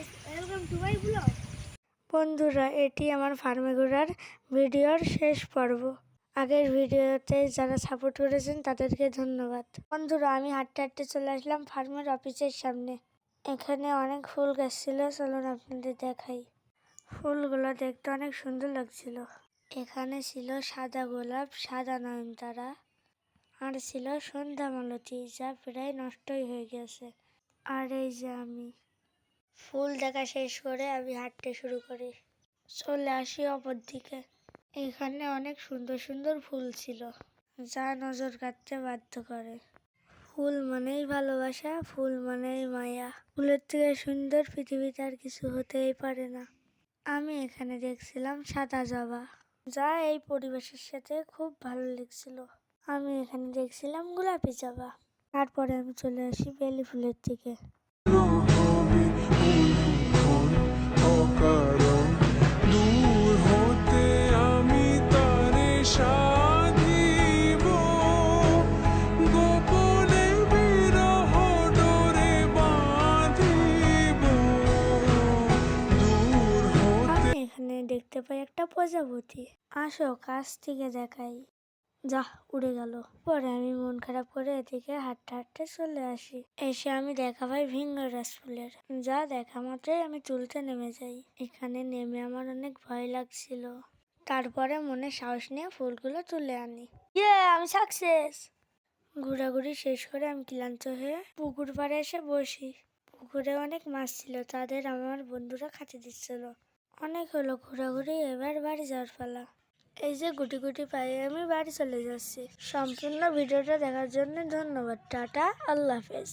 guys, welcome to my vlog. বন্ধুরা, এটি আমার ফার্মে ঘোরার ভিডিওর শেষ পর্ব। আগের ভিডিওতে যারা সাপোর্ট করেছেন তাদেরকে ধন্যবাদ। বন্ধুরা, আমি হাঁটতে হাঁটতে চলে আসলাম ফার্মের অফিসের সামনে। এখানে অনেক ফুল গাছ ছিল, চলুন আপনাদের দেখাই। ফুলগুলো দেখতে অনেক সুন্দর লাগছিল। এখানে ছিল সাদা গোলাপ, সাদা নয়নতারা, আর ছিল সন্ধ্যা মালতী, যা প্রায় নষ্টই হয়ে গেছে। আর এই যে আমি ফুল দেখা শেষ করে আমি হাঁটতে শুরু করি। চলে আসি অপর দিকে। এখানে অনেক সুন্দর সুন্দর ফুল ছিল, যা নজর কাটতে বাধ্য করে। ফুল মানেই ভালোবাসা, ফুল মানেই মায়া। ফুলের থেকে সুন্দর পৃথিবীতে আর কিছু হতেই পারে না। আমি এখানে দেখছিলাম সাদা জবা, যা এই পরিবেশের সাথে খুব ভালো লাগছিল। আমি এখানে দেখছিলাম গোলাপি জবা। তারপরে আমি চলে আসি বেলি ফুলের দিকে। এখানে দেখতে পাই একটা প্রজাপতি। আসো কাছ থেকে দেখাই। যা উড়ে গেল। পরে আমি মন খারাপ করে এদিকে হাঁটতে হাঁটতে চলে আসি। এসে আমি দেখা পাই ভিঙ্গরাজ ফুলের, যা দেখা মাত্রই আমি তুলতে নেমে যাই। এখানে নেমে আমার অনেক ভয় লাগছিল। তারপরে মনে সাহস নিয়ে ফুলগুলো তুলে আনি। আমি সাকসেস। ঘোরাঘুরি শেষ করে আমি ক্লান্ত হয়ে পুকুর পাড়ে এসে বসি। পুকুরে অনেক মাছ ছিল, তাদের আমার বন্ধুরা খেতে দিচ্ছিল। অনেক হলো ঘোরাঘুরি, এবার বাড়ি যাওয়ার পালা। এই যে গুটি গুটি পায়ে আমি বাড়ি চলে যাচ্ছি। সম্পূর্ণ ভিডিওটা দেখার জন্য ধন্যবাদ। টাটা, আল্লাহ হাফেজ।